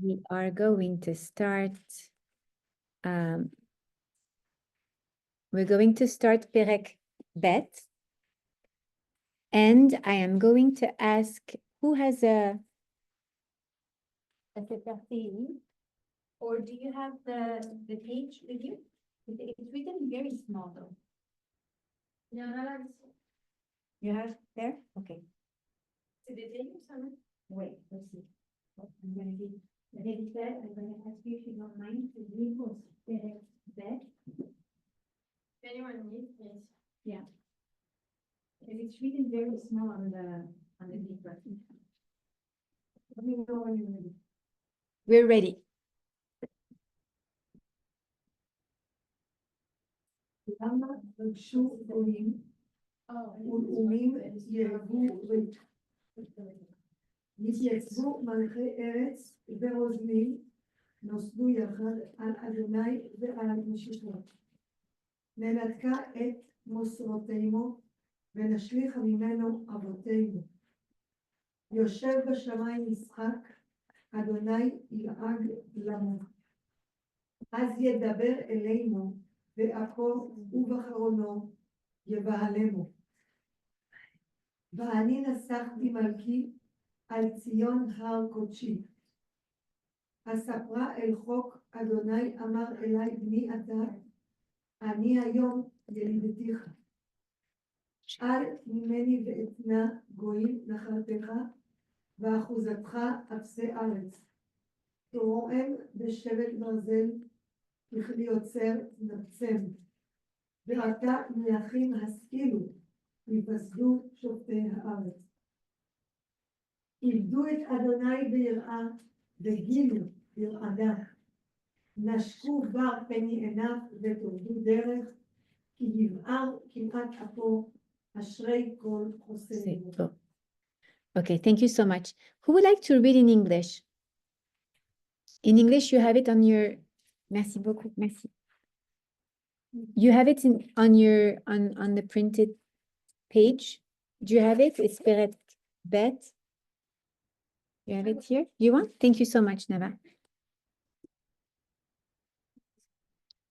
We are going to start. We're going to start Perek Bet. And I am going to ask who has a Sefer Tehilim, or do you have the page with you? It's written very small though. No, you have there? Okay. Wait, let's see. I'm going to give. David said, I'm going to ask you if you don't mind to read us Perek Bet. Anyone needs this? Yeah. And it's written very small on the paper. Let me know when you're ready. We're ready. למה בקשו עולים ולאומים יהגו ריק? נתייצבו מלכי ארץ ורוזנים, נוסדו יחד על אדוני ועל משיחו. ננתקה את מוסרותינו ונשליך ממנו אבותינו. יושב בשמיים משחק, אדוני ילעג לנו. אז ידבר אלינו באפו ובחרונו יבהלנו. ואני נסחתי מלכי על ציון הר קודשי. אספרה אל חוק אדוני אמר אלי בני אתה, אני היום ילידתיך. אל ממני ואתנה גויים נחלתך, ואחוזתך אפסי ארץ. תרועם בשבט ברזל, ככלי יוצר נצם. ועתה מלכים השכילו, יפסדו שופטי הארץ. עבדו את אדוני ביראה, וגילו ירעדה. נשקו בר פני עיניו ותורדו דרך, כי יבער כמעט אפו, אשרי כל חוסר. Okay, thank you so much. Who would like to read in English? In English, you have it on your. Merci beaucoup, merci. You have it on the printed page. Do you have it? It's Perek Bet. You have it here? You want? Thank you so much, Nava.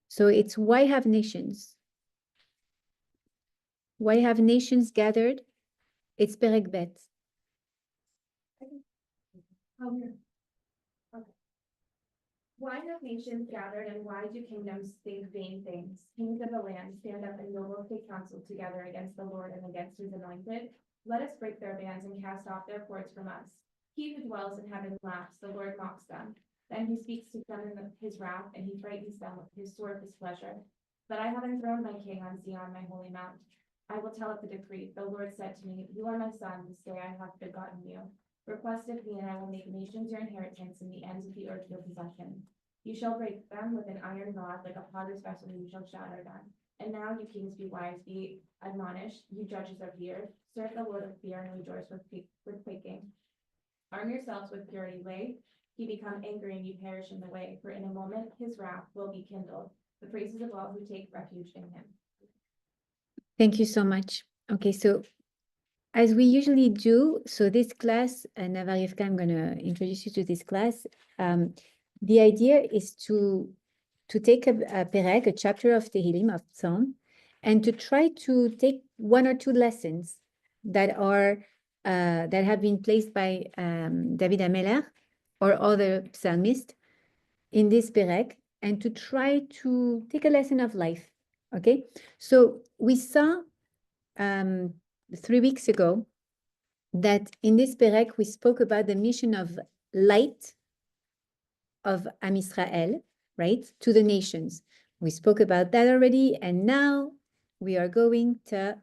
So it's why have nations? Why have nations gathered? It's Perek Bet. Why have nations gathered, and why do kingdoms think vain things? Kings of the land stand up and nobles take counsel together against the Lord and against his anointed. Let us break their bands and cast off their cords from us. He who dwells in heaven laughs, the Lord mocks them. Then he speaks to them in his wrath, and he frightens them with his sword displeasure. But I have enthroned my king on Zion, my holy mount. I will tell it the decree. The Lord said to me, you are my son, this day I have begotten you. Request of me, and I will make nations your inheritance, and the ends of the earth your possession. You shall break them with an iron rod, like a potter's vessel, you shall shatter them. And now, you kings, be wise, be admonished, you judges of the earth, serve the Lord with fear and rejoice with quaking. Arm yourselves with purity, lay he become angry and you perish in the way, for in a moment his wrath will be kindled. The praises of all who take refuge in him. Thank you so much. Okay, so as we usually do, so this class, Nava Rivka, I'm going to introduce you to this class. The idea is to take a perek, a chapter of Tehilim, of Psalm, and to try to take one or two lessons that are that have been placed by David HaMelech or other psalmists in this perek, and to try to take a lesson of life. Okay, so we saw 3 weeks ago that in this perek we spoke about the mission of light of Am Israel, right, to the nations. We spoke about that already, and now we are going to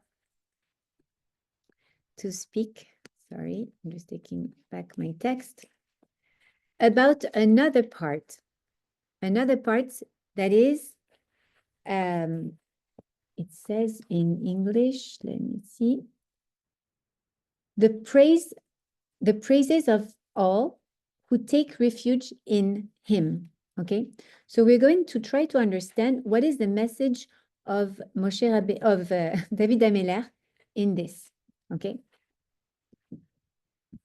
speak, sorry, I'm just taking back my text, about another part that is, it says in English, let me see, the praises of all who take refuge in him. Okay, so we're going to try to understand what is the message of David HaMelech in this. Okay,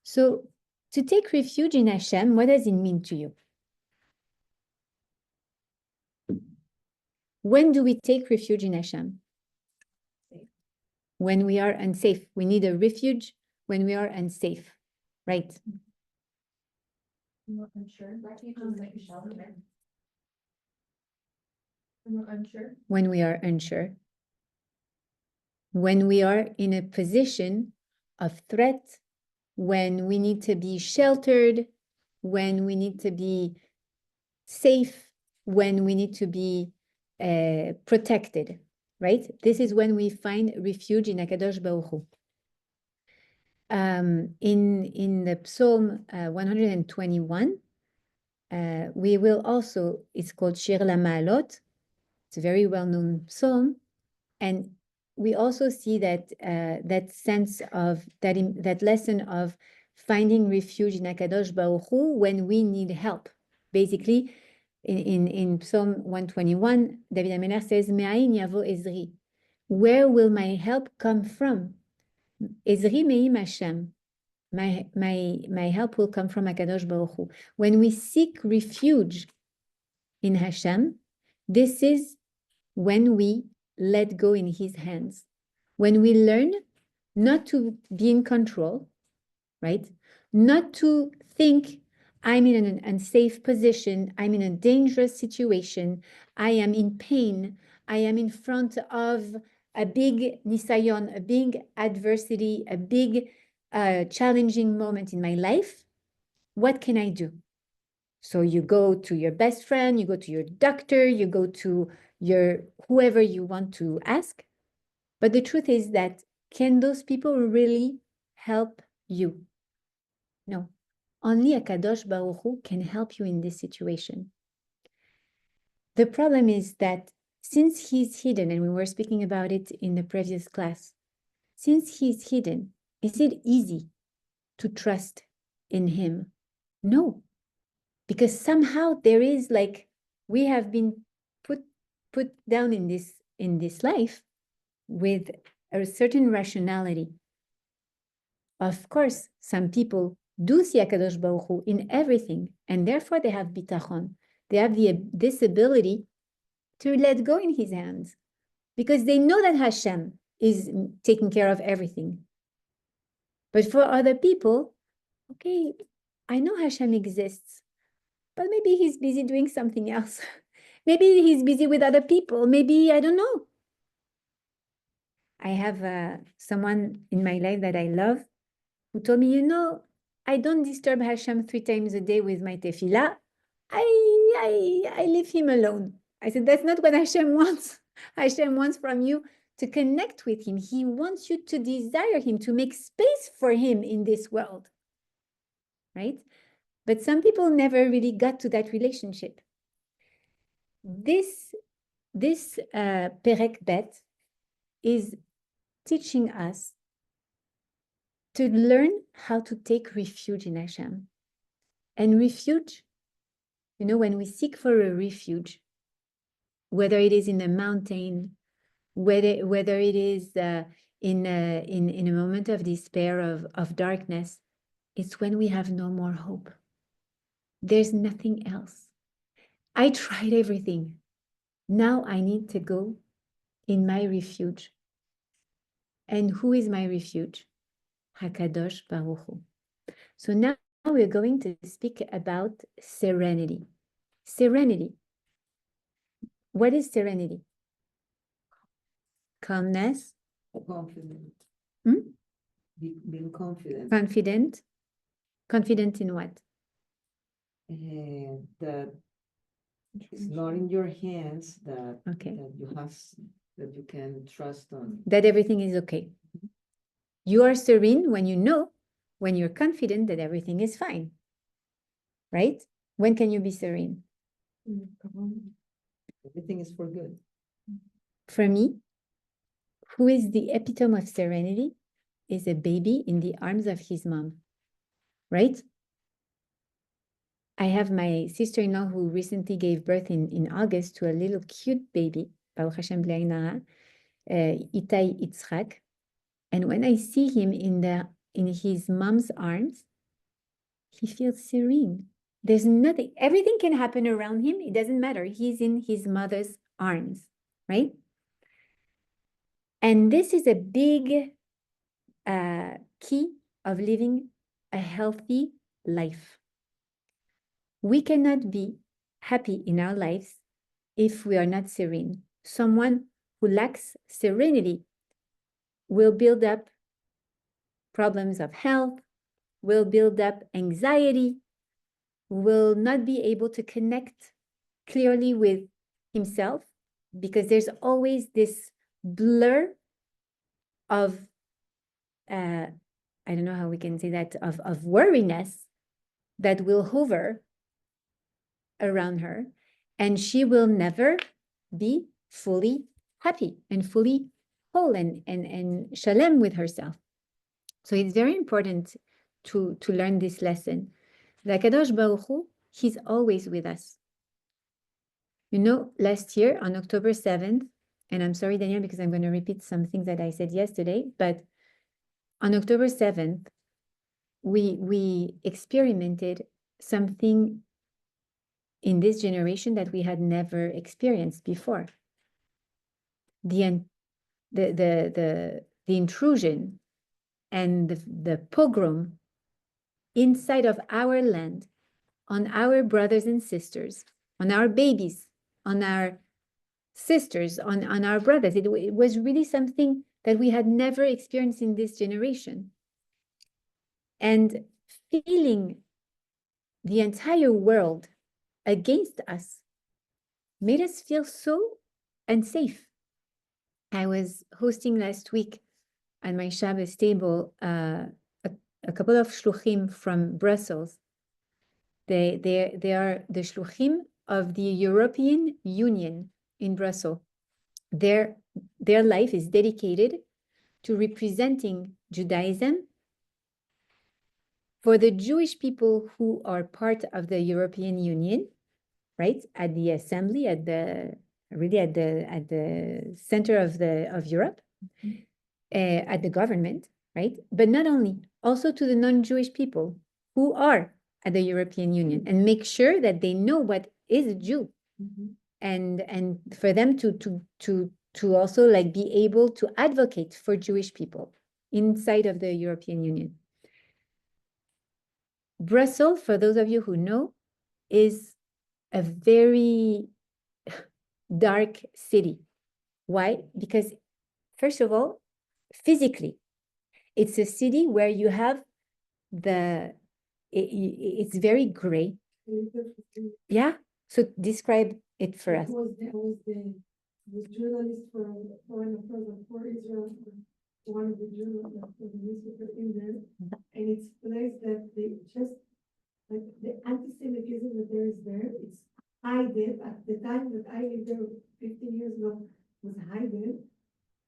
so to take refuge in Hashem, what does it mean to you? When do we take refuge in Hashem? When we are unsafe. We need a refuge when we are unsafe, right? I'm not unsure. Refuge is like a shelter. I'm not unsure. When we are unsure. When we are in a position of threat, when we need to be sheltered, when we need to be safe, when we need to be protected, right? This is when we find refuge in HaKadosh Baruch Hu. In the Psalm 121, we will also, it's called Shir LaMa'alot. It's a very well-known psalm. And we also see that that sense of, that lesson of finding refuge in HaKadosh Baruch Hu when we need help. Basically, in Psalm 121, David HaMelech says, Me'ayin yavo Ezri. Where will my help come from? Ezri me'im Hashem. My help will come from HaKadosh Baruch Hu. When we seek refuge in Hashem, this is when we let go in His hands. When we learn not to be in control, right? Not to think, I'm in an unsafe position, I'm in a dangerous situation, I am in pain, I am in front of a big nisayon, a big adversity, a big challenging moment in my life. What can I do? So you go to your best friend, you go to your doctor, you go to your whoever you want to ask. But the truth is that, can those people really help you? No. Only HaKadosh Baruch Hu can help you in this situation. The problem is that since He's hidden, and we were speaking about it in the previous class, since He's hidden, is it easy to trust in Him? No. Because somehow there is, like, we have been put down in this life with a certain rationality. Of course, some people do see HaKadosh Baruch Hu in everything, and therefore they have bitachon. They have this ability to let go in His hands, because they know that Hashem is taking care of everything. But for other people, okay, I know Hashem exists, but maybe He's busy doing something else. Maybe He's busy with other people. Maybe, I don't know. I have someone in my life that I love who told me, I don't disturb Hashem 3 times a day with my tefillah. I leave Him alone. I said, that's not what Hashem wants. Hashem wants from you to connect with Him. He wants you to desire Him, to make space for Him in this world, right? But some people never really got to that relationship. This Perek Bet is teaching us to learn how to take refuge in Hashem. And refuge, when we seek for a refuge, whether it is in a mountain, whether it is in a moment of despair, of darkness, it's when we have no more hope. There's nothing else. I tried everything. Now I need to go in my refuge. And who is my refuge? HaKadosh Baruch Hu. So now we're going to speak about serenity. Serenity. What is serenity? Calmness. Confident. Hmm? Being confident. Confident. Confident in what? That it's not in your hands, that Okay. that you can trust on. That everything is okay. You are serene when you're confident that everything is fine. Right? When can you be serene? Everything is for good. For me, who is the epitome of serenity is a baby in the arms of his mom. Right? I have my sister-in-law who recently gave birth in August to a little cute baby, Baruch Hashem B'lei Ayin Hara, Itai Yitzchak. And when I see him in his mom's arms, he feels serene. There's nothing, everything can happen around him. It doesn't matter. He's in his mother's arms, right? And this is a big key of living a healthy life. We cannot be happy in our lives if we are not serene. Someone who lacks serenity will build up problems of health, will build up anxiety, will not be able to connect clearly with himself, because there's always this blur of I don't know how we can say that, of worriness that will hover around her, and she will never be fully happy and fully whole and shalem with herself. So it's very important to learn this lesson. The Kadosh Baruch Hu, he's always with us. You know, last year on October 7th, and I'm sorry, Daniel, because I'm going to repeat some things that I said yesterday, but on October 7th, we experimented something in this generation that we had never experienced before. The intrusion and the pogrom inside of our land, on our brothers and sisters, on our babies, on our sisters, on our brothers. It was really something that we had never experienced in this generation. And feeling the entire world against us made us feel so unsafe. I was hosting last week at my Shabbos table a couple of shluchim from Brussels. They are the shluchim of the European Union in Brussels. Their life is dedicated to representing Judaism for the Jewish people who are part of the European Union, right? At the assembly, at the center of Europe, at the government, right? But not only, also to the non-Jewish people who are at the European Union, and make sure that they know what is a Jew, and for them to also like be able to advocate for Jewish people inside of the European Union. Brussels, for those of you who know, is a very dark city. Why? Because first of all, physically, it's a city where you have it's very gray. Yeah. So describe it for us. I was the journalist for Foreign Affairs for Israel, one of the journalists for the newspaper in there, and it's a place that they just, like, the anti-Semitism that there is there, it's hidden. At the time that I lived there 15 years ago, was hidden.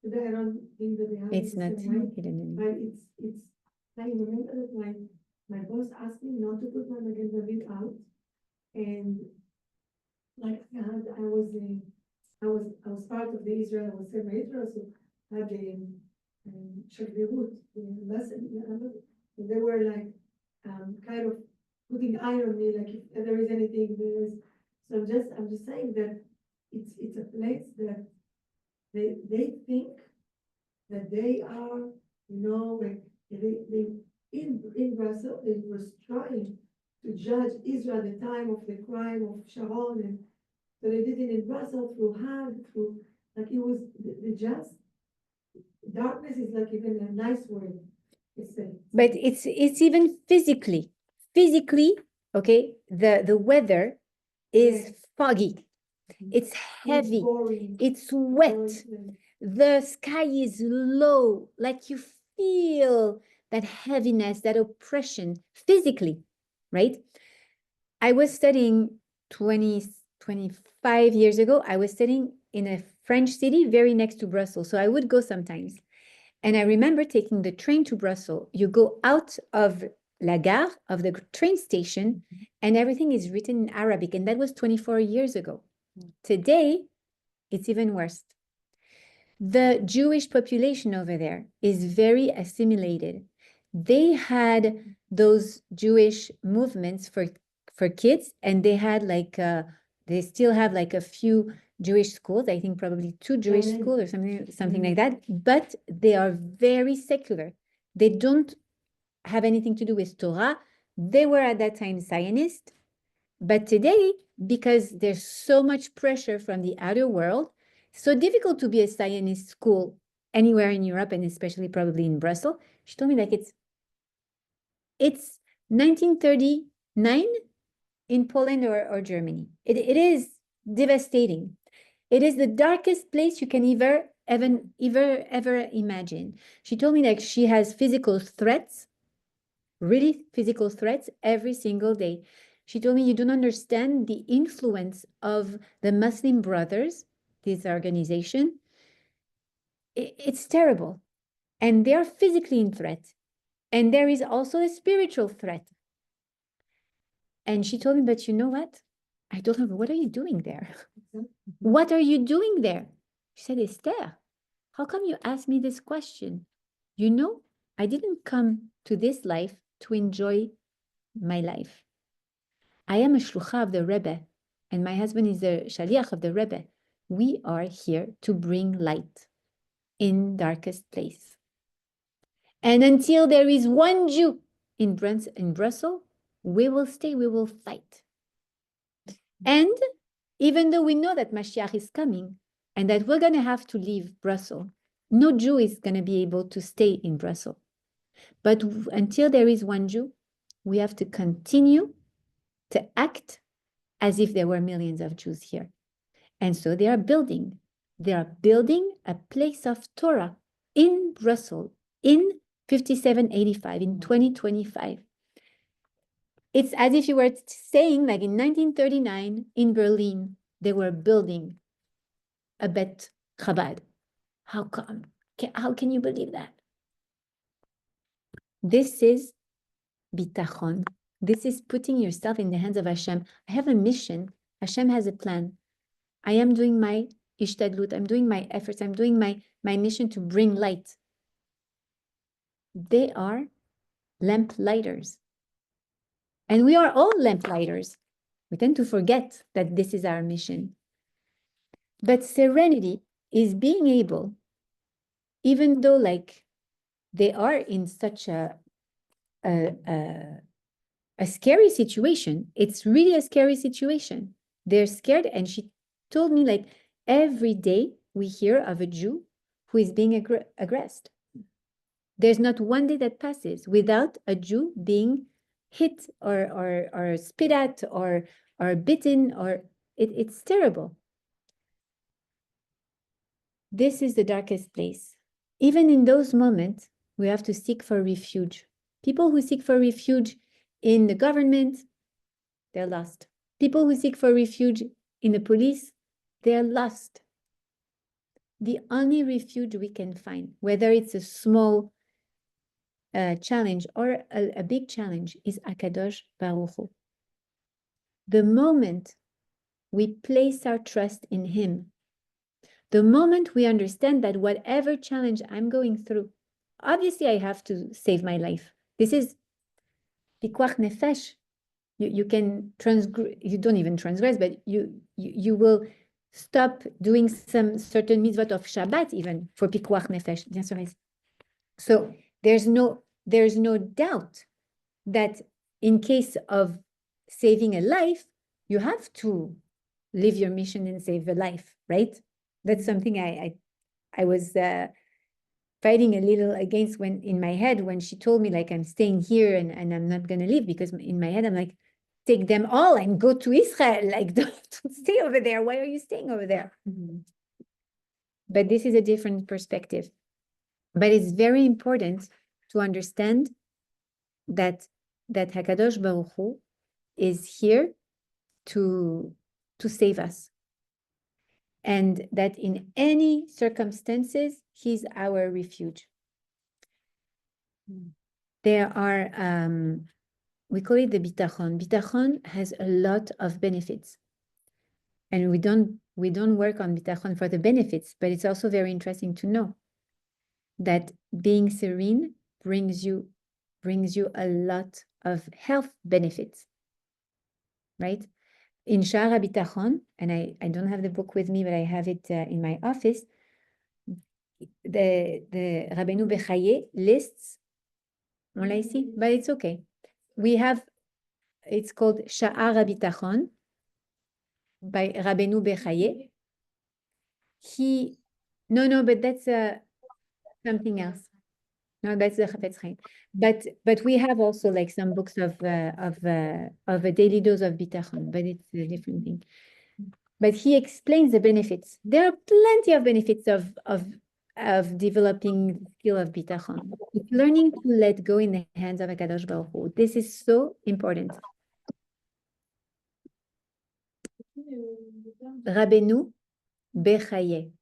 Today I don't think that they have It's it the not same way. hidden anymore. But it's, I remember that my boss asked me not to put my Magen David out, and like I was part of the Israel, I was Israel, so I had the Shagvirut, the lesson, and they were like kind of putting eye on me, like if there is anything there is. So I'm just saying that it's a place that they think that they are, like they in Brussels, they were trying to judge Israel at the time of the crime of Sharon, and so they did it in Brussels through Hague, through, like, it was the just darkness is like even a nice word. But it's even physically, okay, the weather is foggy, it's heavy, it's wet, the sky is low, like you feel that heaviness, that oppression physically, right? I was studying 25 years ago. I was studying in a French city very next to Brussels. So I would go sometimes. And I remember taking the train to Brussels. You go out of La Gare, of the train station, and everything is written in Arabic. And that was 24 years ago. Today, it's even worse. The Jewish population over there is very assimilated. They had those Jewish movements for kids, and they had like They still have like a few Jewish schools, I think probably 2 Jewish Right. schools or something like that, but they are very secular. They don't have anything to do with Torah. They were at that time Zionist, but today, because there's so much pressure from the outer world, so difficult to be a Zionist school anywhere in Europe, and especially probably in Brussels. She told me like it's 1939 in Poland or Germany. It is devastating. It is the darkest place you can ever imagine. She told me like she has physical threats, really physical threats every single day. She told me you don't understand the influence of the Muslim Brothers, this organization. It's terrible. And they are physically in threat. And there is also a spiritual threat. And she told me, but you know what? I told her, what are you doing there? What are you doing there? She said, Esther, how come you asked me this question? You know, I didn't come to this life to enjoy my life. I am a shlucha of the Rebbe, and my husband is the shaliach of the Rebbe. We are here to bring light in darkest place. And until there is one Jew in Brussels, we will stay, we will fight. And even though we know that Mashiach is coming and that we're going to have to leave Brussels, no Jew is going to be able to stay in Brussels. But until there is one Jew, we have to continue to act as if there were millions of Jews here. And so they are building a place of Torah in Brussels in 5785, in 2025. It's as if you were saying, like in 1939 in Berlin, they were building a Bet Chabad. How come? How can you believe that? This is bitachon. This is putting yourself in the hands of Hashem. I have a mission. Hashem has a plan. I am doing my ishtadlut. I'm doing my efforts. I'm doing my mission to bring light. They are lamp lighters. And we are all lamp lighters. We tend to forget that this is our mission. But serenity is being able, even though like they are in such a scary situation, it's really a scary situation. They're scared. And she told me like every day we hear of a Jew who is being aggressed. There's not one day that passes without a Jew being hit or spit at or bitten, or it's terrible. This is the darkest place. Even in those moments, we have to seek for refuge. People who seek for refuge in the government, they're lost. People who seek for refuge in the police, they're lost. The only refuge we can find, whether it's a small challenge or a big challenge, is Akadosh Baruch Hu. The moment we place our trust in Him, the moment we understand that whatever challenge I'm going through, obviously I have to save my life. This is pikuach nefesh. You can transgress, you don't even transgress, but you will stop doing some certain mitzvot of Shabbat even for pikuach nefesh. Bien sûr. So there's no doubt that in case of saving a life, you have to live your mission and save a life, right? That's something I was fighting a little against when in my head when she told me like I'm staying here and I'm not gonna leave, because in my head I'm like, take them all and go to Israel, like don't stay over there. Why are you staying over there? But this is a different perspective. But it's very important to understand that Hakadosh Baruch Hu is here to save us. And that in any circumstances, He's our refuge. There are, we call it the bitachon. Bitachon has a lot of benefits. And we don't work on bitachon for the benefits, but it's also very interesting to know that being serene brings you a lot of health benefits, right? in Sha'ar HaBitachon, and I don't have the book with me, but I have it in my office, the Rabbeinu Bechaye lists, on l'a ici, but it's okay. We have, it's called Sha'ar HaBitachon by Rabbeinu Bechaye. No, but that's something else. No, that's the Chafetz Chaim. But we have also like some books of a daily dose of bitachon, but it's a different thing. But he explains the benefits. There are plenty of benefits of developing the skill of bitachon. It's learning to let go in the hands of HaKadosh Baruch Hu. This is so important. Rabbeinu Bechaye.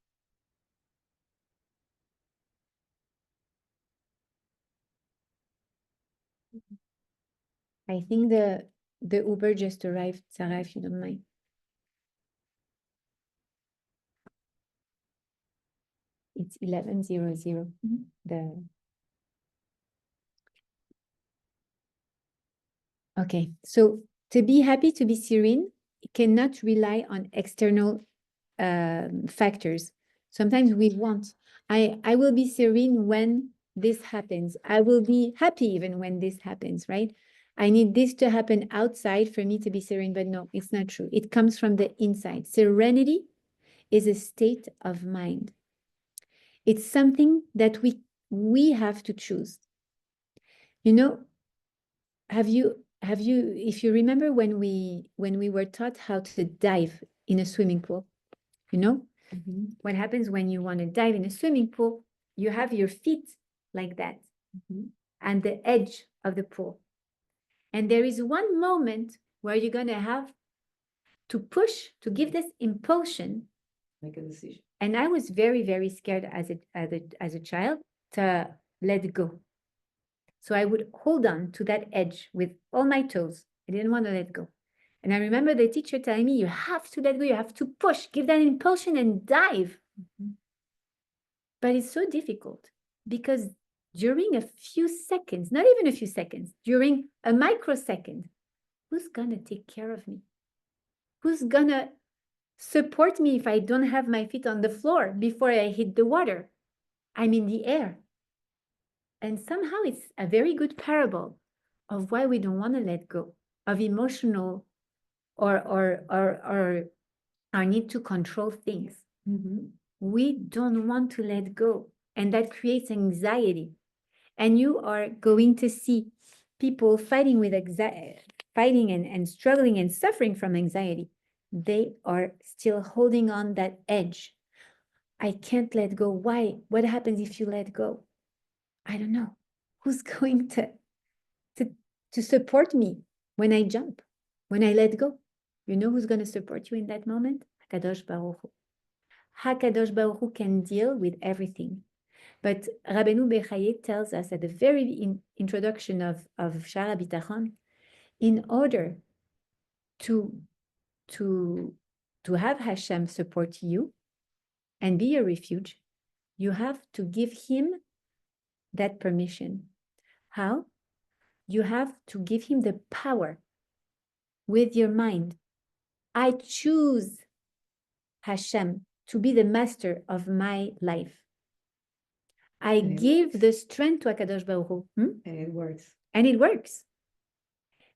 I think the Uber just arrived, Sarah, if you don't mind. It's 11:00. Okay, so to be happy, to be serene, it cannot rely on external factors. Sometimes we want, I will be serene when this happens. I will be happy even when this happens, right? I need this to happen outside for me to be serene, but no, it's not true. It comes from the inside. Serenity is a state of mind. It's something that we have to choose. You know, have you, if you remember when we were taught how to dive in a swimming pool, you know, what happens when you want to dive in a swimming pool, you have your feet like that and the edge of the pool. And there is one moment where you're going to have to push, to give this impulsion. Make a decision. And I was very, very scared as a child to let go. So I would hold on to that edge with all my toes. I didn't want to let go. And I remember the teacher telling me, you have to let go, you have to push, give that impulsion and dive. But it's so difficult because during a few seconds, not even a few seconds, during a microsecond, who's going to take care of me? Who's going to support me if I don't have my feet on the floor before I hit the water? I'm in the air. And somehow it's a very good parable of why we don't want to let go of emotional or our need to control things. We don't want to let go, and that creates anxiety. And you are going to see people fighting with anxiety, fighting and struggling and suffering from anxiety. They are still holding on that edge. I can't let go. Why? What happens if you let go? I don't know. Who's going to support me when I jump, when I let go? You know who's going to support you in that moment? HaKadosh Baruch Hu. HaKadosh Baruch Hu can deal with everything. But Rabbeinu Bechaye tells us at the very introduction of Sha'ar HaBitachon, in order to have Hashem support you and be your refuge, you have to give him that permission. How? You have to give him the power with your mind. I choose Hashem to be the master of my life. I give the strength to HaKadosh Baruch Hu. And it works. And it works.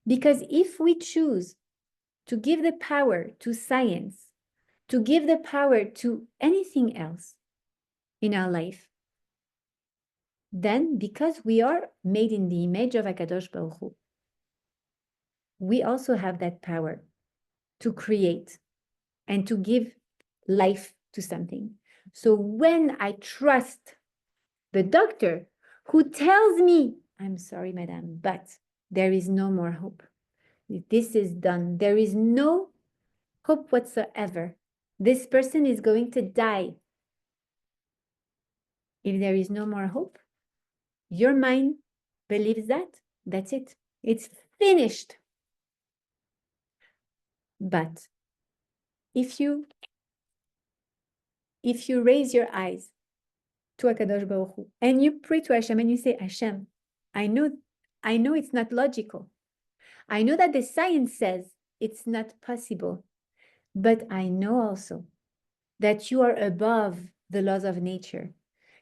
Because if we choose to give the power to science, to give the power to anything else in our life, then because we are made in the image of HaKadosh Baruch Hu, we also have that power to create and to give life to something. So when I trust the doctor who tells me, I'm sorry, madam, but there is no more hope. This is done. There is no hope whatsoever. This person is going to die. If there is no more hope, your mind believes that. That's it. It's finished. But if you raise your eyes to HaKadosh Baruch Hu and you pray to Hashem and you say, Hashem, I know it's not logical. I know that the science says it's not possible. But I know also that you are above the laws of nature.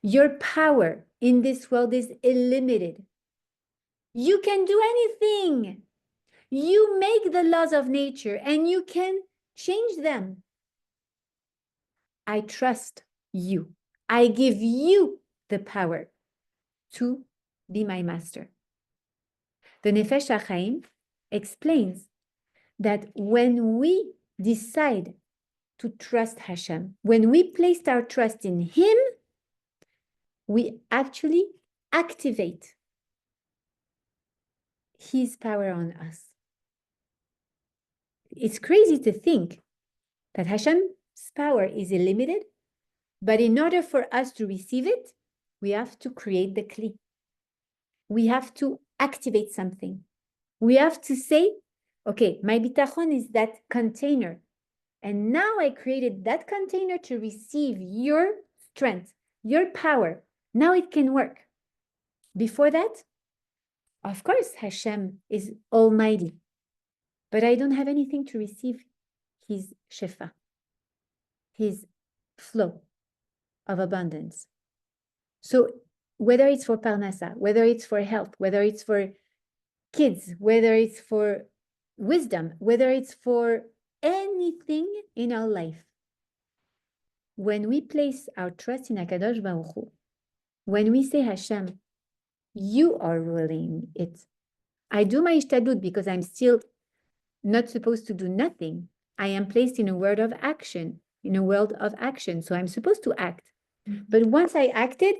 Your power in this world is illimited. You can do anything. You make the laws of nature and you can change them. I trust you. I give you the power to be my master. The Nefesh HaChaim explains that when we decide to trust Hashem, when we placed our trust in Him, we actually activate His power on us. It's crazy to think that Hashem's power is illimited, but in order for us to receive it, we have to create the kli. We have to activate something. We have to say, okay, my bitachon is that container. And now I created that container to receive your strength, your power. Now it can work. Before that, of course, Hashem is almighty, but I don't have anything to receive His shefa, His flow of abundance. So whether it's for parnasa, whether it's for health, whether it's for kids, whether it's for wisdom, whether it's for anything in our life, when we place our trust in HaKadosh Baruch Hu, when we say, Hashem, you are ruling it. I do my ishtadlut because I'm still not supposed to do nothing. I am placed in a world of action, so I'm supposed to act. But once I acted,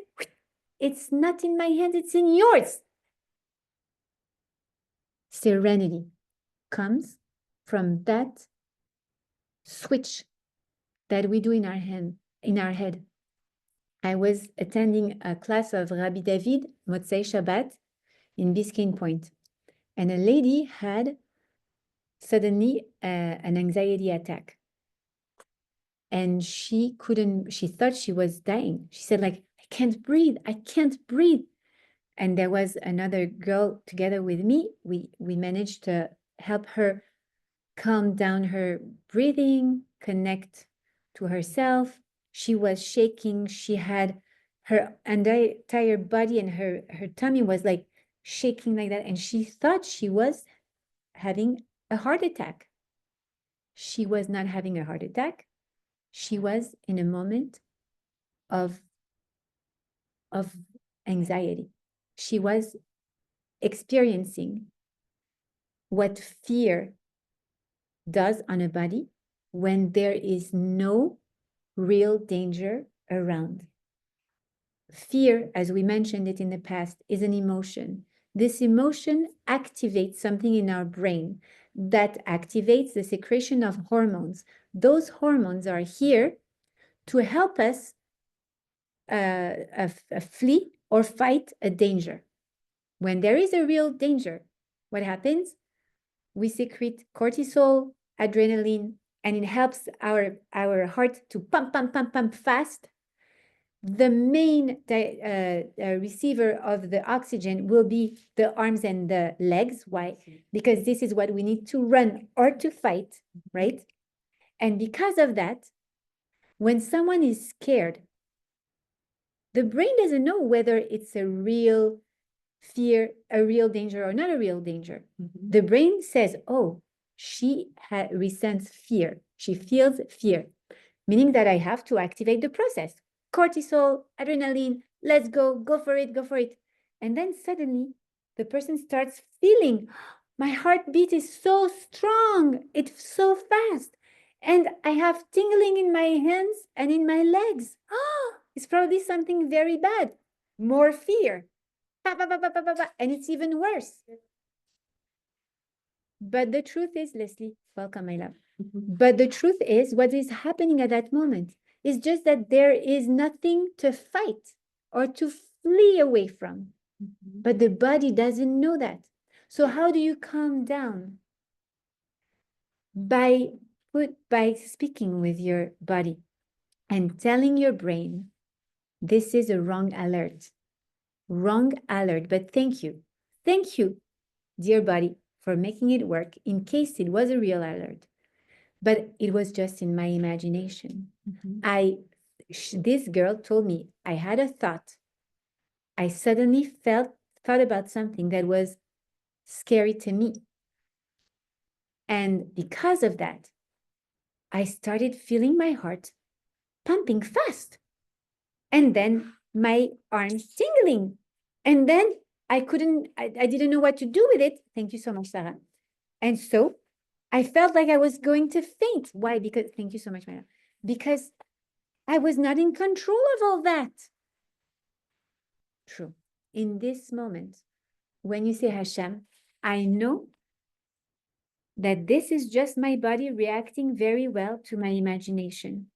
it's not in my hands, it's in yours. Serenity comes from that switch that we do in our head. I was attending a class of Rabbi David Motzei Shabbat in Biscayne Point, and a lady had suddenly an anxiety attack, and she thought she was dying. She said, like, I can't breathe. And there was another girl together with me. We managed to help her calm down her breathing, connect to herself. She was shaking. She had her entire body and her tummy was like shaking like that. And she thought she was having a heart attack. She was not having a heart attack. She was in a moment of anxiety. She was experiencing what fear does on a body when there is no real danger around. Fear, as we mentioned it in the past, is an emotion. This emotion activates something in our brain that activates the secretion of hormones. Those hormones are here to help us flee or fight a danger. When there is a real danger, what happens? We secrete cortisol, adrenaline, and it helps our heart to pump fast. The main receiver of the oxygen will be the arms and the legs. Why? Because this is what we need to run or to fight, right? And because of that, when someone is scared, the brain doesn't know whether it's a real fear, a real danger, or not a real danger. The brain says, oh, she resents fear. She feels fear, meaning that I have to activate the process. Cortisol, adrenaline, let's go for it. And then suddenly the person starts feeling, my heartbeat is so strong, it's so fast. And I have tingling in my hands and in my legs. Oh, it's probably something very bad. More fear. And it's even worse. But the truth is, Leslie, welcome, my love. But the truth is, what is happening at that moment is just that there is nothing to fight or to flee away from. But the body doesn't know that. So how do you calm down? By speaking with your body and telling your brain, this is a wrong alert, but thank you, dear body, for making it work in case it was a real alert. But it was just in my imagination. This girl told me I had a thought. I suddenly thought about something that was scary to me. And because of that, I started feeling my heart pumping fast. And then my arms tingling. And then I didn't know what to do with it. Thank you so much, Sarah. And so I felt like I was going to faint. Why? Because, thank you so much, Maya. Because I was not in control of all that. True. In this moment, when you say Hashem, I know that this is just my body reacting very well to my imagination.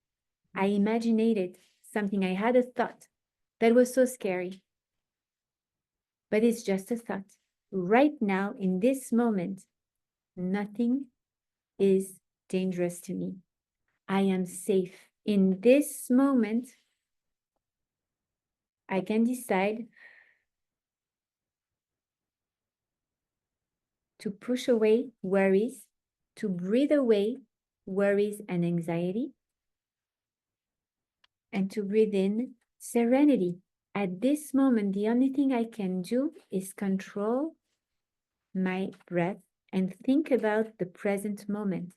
I imaginated something, I had a thought that was so scary. But it's just a thought. Right now, in this moment, nothing is dangerous to me. I am safe. In this moment, I can decide to push away worries, to breathe away worries and anxiety, and to breathe in serenity. At this moment, the only thing I can do is control my breath and think about the present moment.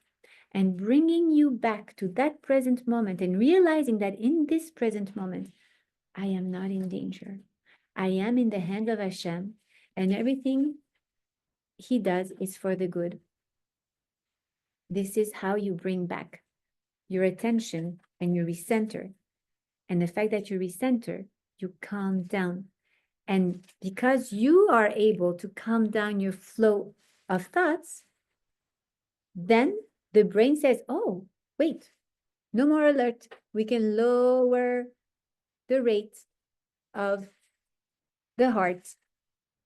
And bringing you back to that present moment and realizing that in this present moment, I am not in danger. I am in the hand of Hashem, and everything He does is for the good. This is how you bring back your attention and you recenter. And the fact that you recenter, you calm down. And because you are able to calm down your flow of thoughts, then the brain says, oh, wait, no more alert. We can lower the rate of the heart.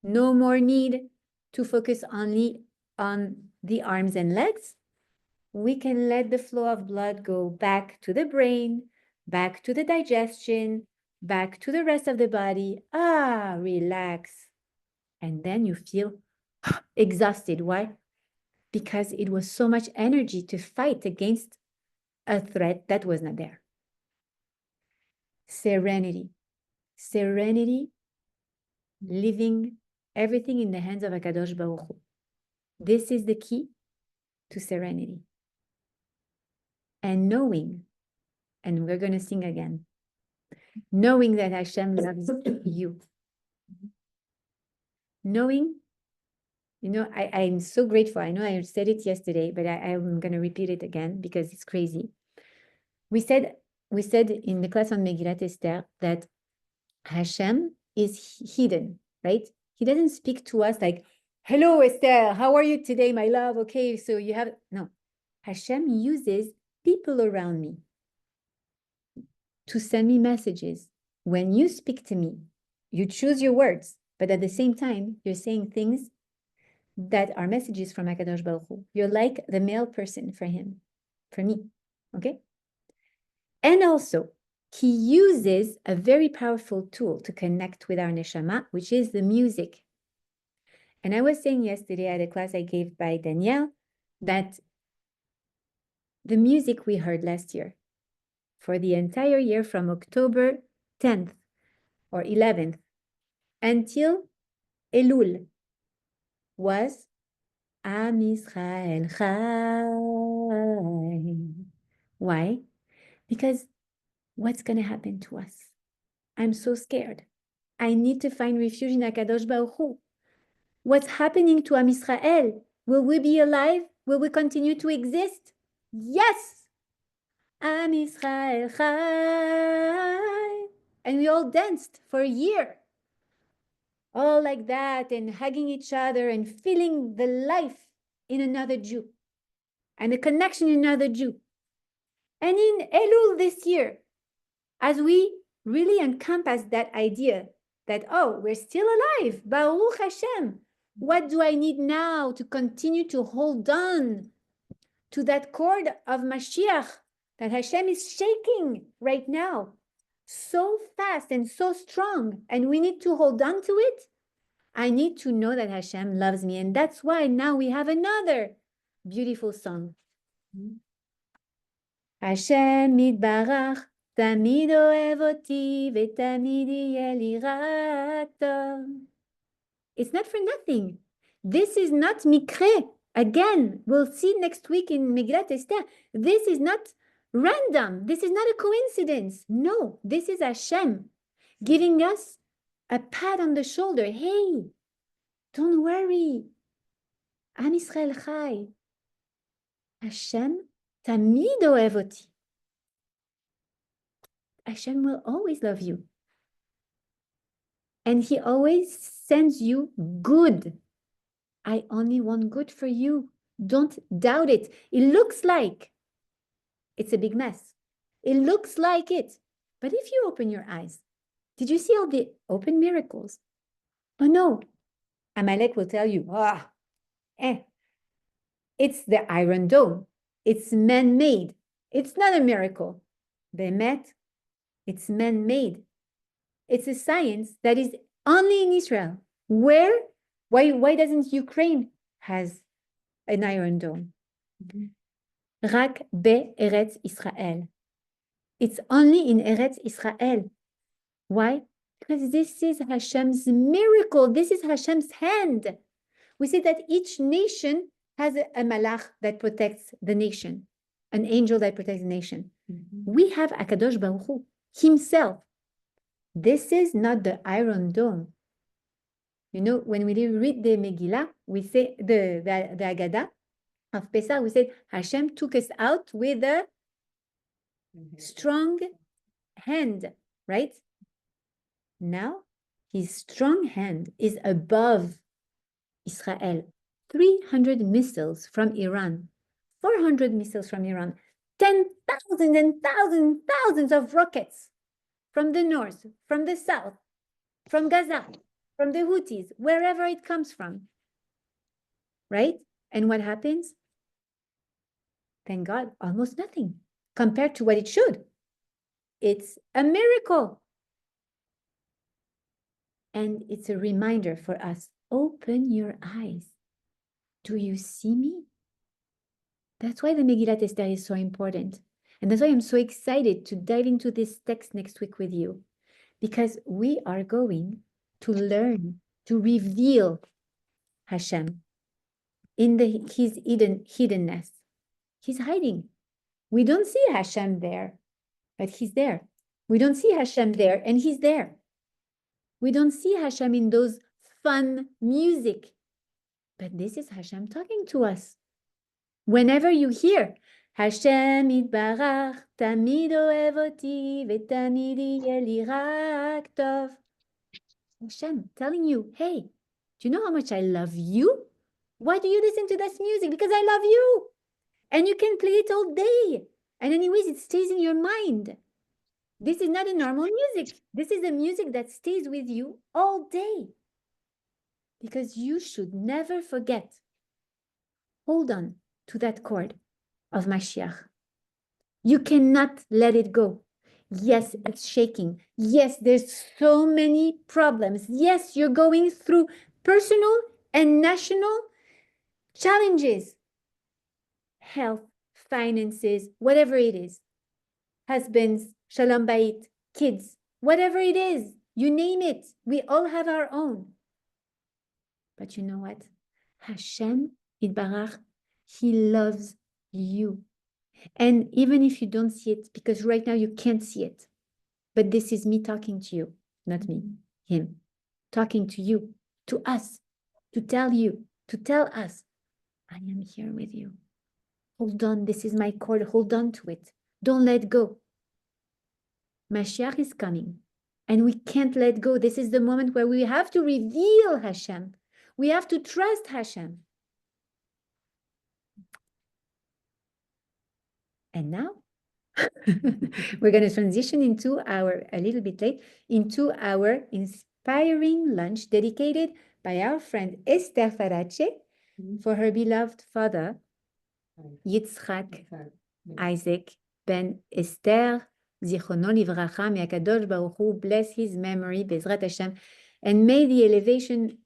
No more need to focus only on the arms and legs. We can let the flow of blood go back to the brain, back to the digestion, back to the rest of the body. Relax. And then you feel exhausted. Why? Because it was so much energy to fight against a threat that was not there. Serenity. Serenity, leaving everything in the hands of HaKadosh Baruch Hu. This is the key to serenity. And knowing, and we're going to sing again, knowing that Hashem loves you. Knowing, I'm so grateful. I know I said it yesterday, but I'm going to repeat it again because it's crazy. We said in the class on Megillat Esther that Hashem is hidden, right? He doesn't speak to us like, hello, Esther, how are you today, my love? Okay, so you have, no. Hashem uses people around me to send me messages. When you speak to me, you choose your words, but at the same time, you're saying things that are messages from HaKadosh Baruch Hu. You're like the male person for him, for me, okay? And also, he uses a very powerful tool to connect with our neshama, which is the music. And I was saying yesterday at a class I gave by Danielle that the music we heard last year, for the entire year from October 10th or 11th until Elul, was Am Yisrael Chai. Why? Because what's going to happen to us? I'm so scared. I need to find refuge in HaKadosh Baruch Hu. What's happening to Am Yisrael? Will we be alive? Will we continue to exist? Yes! Am Yisrael Chai. And we all danced for a year. All like that, and hugging each other and feeling the life in another Jew and the connection in another Jew. And in Elul this year, as we really encompass that idea that, oh, we're still alive, Baruch Hashem. What do I need now to continue to hold on to that cord of Mashiach that Hashem is shaking right now so fast and so strong, and we need to hold on to it? I need to know that Hashem loves me. And that's why now we have another beautiful song. Hashem Yitbarach, Tamid Ohev Oti, Vetamid Yeh li rak tov. It's not for nothing. This is not mikre. Again, we'll see next week in Megillat Esther. This is not random. This is not a coincidence. No, this is Hashem giving us a pat on the shoulder. Hey, don't worry. Am Yisrael Chai. Hashem Tamid Ohev Oti. Hashem will always love you. And he always sends you good. I only want good for you. Don't doubt it. It looks like it's a big mess. It looks like it. But if you open your eyes, did you see all the open miracles? Oh no. Amalek will tell you, it's the Iron Dome. It's man-made. It's not a miracle. Be'emet, it's man-made. It's a science that is only in Israel. Where? Why doesn't Ukraine has an Iron Dome? Rak be'eretz Israel. It's only in Eretz Israel. Why? Because this is Hashem's miracle. This is Hashem's hand. We say that each nation has a malach that protects the nation, an angel that protects the nation. We have Akadosh Baruch Hu himself. This is not the Iron Dome. You know, when we read the Megillah, we say the Haggadah of Pesach, we say Hashem took us out with a strong hand, right? Now, his strong hand is above Israel. 300 missiles from Iran, 400 missiles from Iran, 10,000 and thousands of rockets from the north, from the south, from Gaza, from the Houthis, wherever it comes from, right? And what happens? Thank God, almost nothing compared to what it should. It's a miracle. And it's a reminder for us, open your eyes. Do you see me? That's why the Megillat Esther is so important. And that's why I'm so excited to dive into this text next week with you. Because we are going to learn to reveal Hashem in his hiddenness. He's hiding. We don't see Hashem there, but he's there. We don't see Hashem there, and he's there. We don't see Hashem in those fun music, but this is Hashem talking to us. Whenever you hear Hashem Yitbarach, Tamid Ohev Oti, Vetamid Yeh li rak tov. Hashem telling you, hey, do you know how much I love you? Why do you listen to this music? Because I love you. And you can play it all day. And anyways, it stays in your mind. This is not a normal music. This is a music that stays with you all day. Because you should never forget. Hold on to that cord of Mashiach. You cannot let it go. Yes, it's shaking. Yes, there's so many problems. Yes, you're going through personal and national challenges. Health, finances, whatever it is. Husbands, shalom bayit, kids, whatever it is, you name it. We all have our own. But you know what? Hashem Yitbarach, he loves you. And even if you don't see it, because right now you can't see it, but this is me talking to you, not me, him, talking to you, to us, to tell you, to tell us, I am here with you. Hold on, this is my cord, hold on to it. Don't let go. Mashiach is coming, and we can't let go. This is the moment where we have to reveal Hashem. We have to trust Hashem. And now, we're going to transition into a little bit late, into our inspiring lunch dedicated by our friend Esther Farache for her beloved father, Yitzchak Isaac ben Esther, Zichrono Livracha, may HaKadosh Baruch Hu bless his memory, Bezrat Hashem, and may the elevation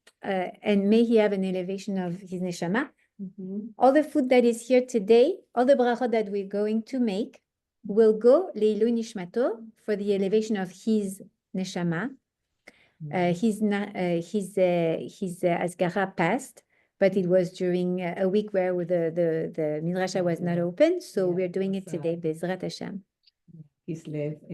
and may he have an elevation of his neshama. Mhm. All the food that is here today, all the brachot that we're going to make, will go leilui nishmato for the elevation of his neshama. His asgara passed, but it was during a week where the midrasha was not open, so we're doing it today, Bezrat Hashem. He's left